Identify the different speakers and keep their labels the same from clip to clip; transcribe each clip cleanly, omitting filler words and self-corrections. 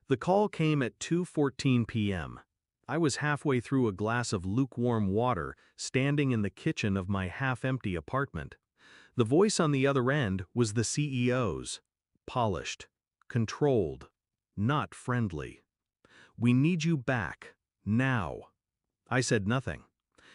Speaker 1: The call came at 2:14 p.m. I was halfway through a glass of lukewarm water, standing in the kitchen of my half-empty apartment. The voice on the other end was the CEO's. Polished, controlled, not friendly. "We need you back, now." I said nothing.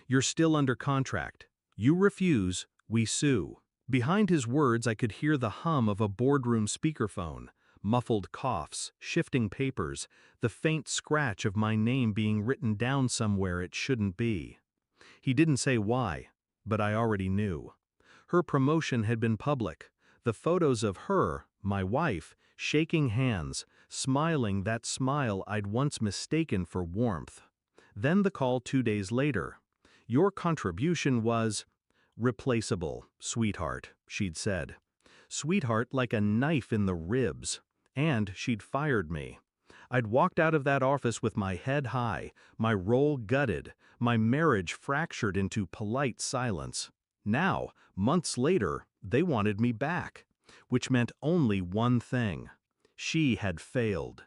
Speaker 1: "You're still under contract. You refuse, we sue." Behind his words I could hear the hum of a boardroom speakerphone, muffled coughs, shifting papers, the faint scratch of my name being written down somewhere it shouldn't be. He didn't say why, but I already knew. Her promotion had been public. The photos of her, my wife, shaking hands, smiling that smile I'd once mistaken for warmth. Then the call 2 days later. "Your contribution was replaceable, sweetheart," she'd said. Sweetheart like a knife in the ribs. And she'd fired me. I'd walked out of that office with my head high, my role gutted, my marriage fractured into polite silence. Now, months later, they wanted me back, which meant only one thing. She had failed.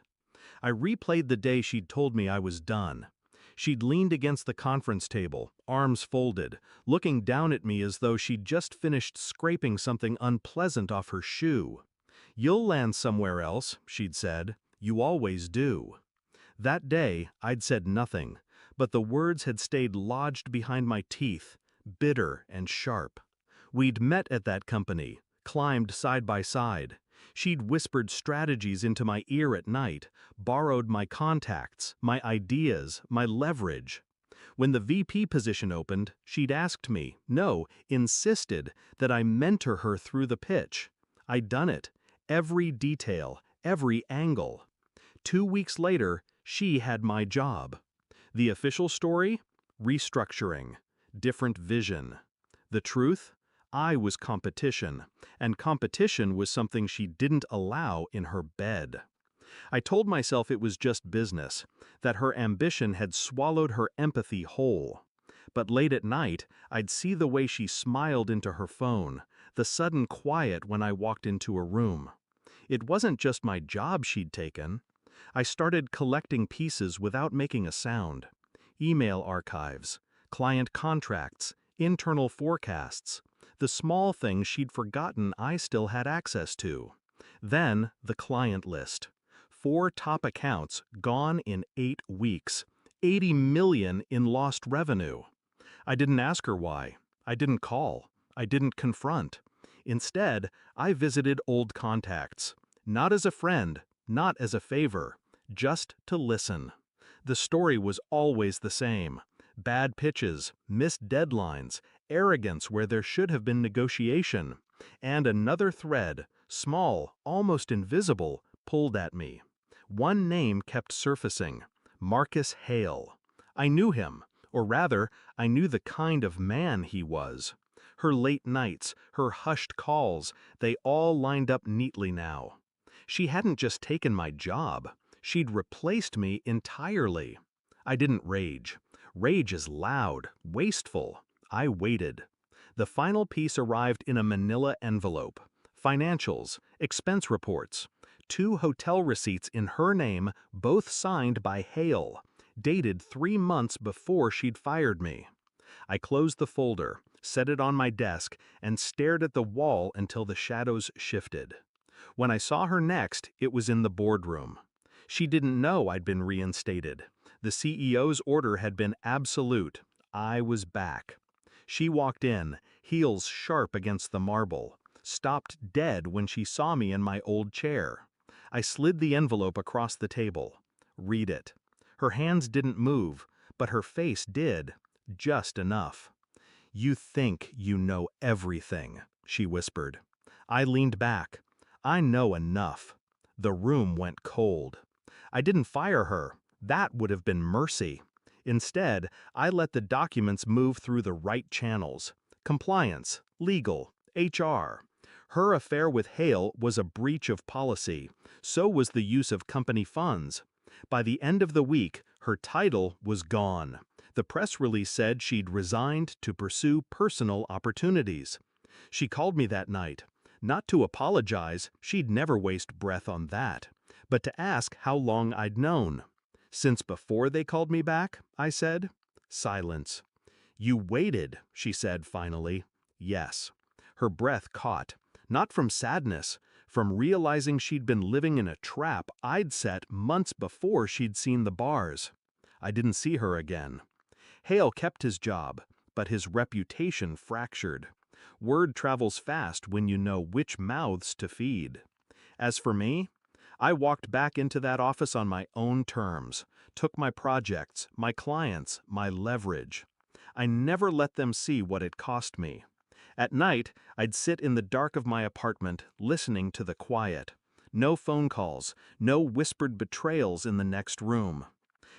Speaker 1: I replayed the day she'd told me I was done. She'd leaned against the conference table, arms folded, looking down at me as though she'd just finished scraping something unpleasant off her shoe. "You'll land somewhere else," she'd said. "You always do." That day, I'd said nothing, but the words had stayed lodged behind my teeth, bitter and sharp. We'd met at that company, climbed side by side. She'd whispered strategies into my ear at night, borrowed my contacts, my ideas, my leverage. When the VP position opened, she'd asked me, no, insisted, that I mentor her through the pitch. I'd done it. Every detail, every angle. 2 weeks later, she had my job. The official story? Restructuring. Different vision. The truth? I was competition, and competition was something she didn't allow in her bed. I told myself it was just business, that her ambition had swallowed her empathy whole. But late at night, I'd see the way she smiled into her phone, the sudden quiet when I walked into a room. It wasn't just my job she'd taken. I started collecting pieces without making a sound. Email archives, client contracts, internal forecasts, the small things she'd forgotten I still had access to. Then the client list. 4 top accounts gone in 8 weeks. 80 million in lost revenue. I didn't ask her why. I didn't call. I didn't confront. Instead, I visited old contacts. Not as a friend, not as a favor, just to listen. The story was always the same. Bad pitches, missed deadlines, arrogance where there should have been negotiation. And another thread, small, almost invisible, pulled at me. One name kept surfacing. Marcus Hale. I knew him, or rather, I knew the kind of man he was. Her late nights, her hushed calls, they all lined up neatly now. She hadn't just taken my job, she'd replaced me entirely. I didn't rage. Rage is loud, wasteful. I waited. The final piece arrived in a manila envelope. Financials, expense reports, 2 hotel receipts in her name, both signed by Hale, dated 3 months before she'd fired me. I closed the folder, set it on my desk, and stared at the wall until the shadows shifted. When I saw her next, it was in the boardroom. She didn't know I'd been reinstated. The CEO's order had been absolute. I was back. She walked in, heels sharp against the marble, stopped dead when she saw me in my old chair. I slid the envelope across the table. Read it. Her hands didn't move, but her face did, just enough. "You think you know everything," she whispered. I leaned back. "I know enough." The room went cold. I didn't fire her. That would have been mercy. Instead, I let the documents move through the right channels. Compliance, legal, HR. Her affair with Hale was a breach of policy. So was the use of company funds. By the end of the week, her title was gone. The press release said she'd resigned to pursue personal opportunities. She called me that night. Not to apologize, she'd never waste breath on that. but to ask how long I'd known. Since before they called me back, I said. Silence. You waited, she said finally. Yes. Her breath caught, not from sadness, from realizing she'd been living in a trap I'd set months before she'd seen the bars. I didn't see her again. Hale kept his job, but his reputation fractured. Word travels fast when you know which mouths to feed. As for me, I walked back into that office on my own terms, took my projects, my clients, my leverage. I never let them see what it cost me. At night, I'd sit in the dark of my apartment, listening to the quiet. No phone calls, no whispered betrayals in the next room.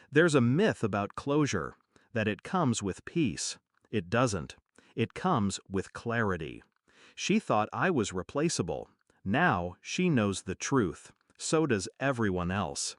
Speaker 1: There's a myth about closure, that it comes with peace. It doesn't. It comes with clarity. She thought I was replaceable. Now she knows the truth. So does everyone else.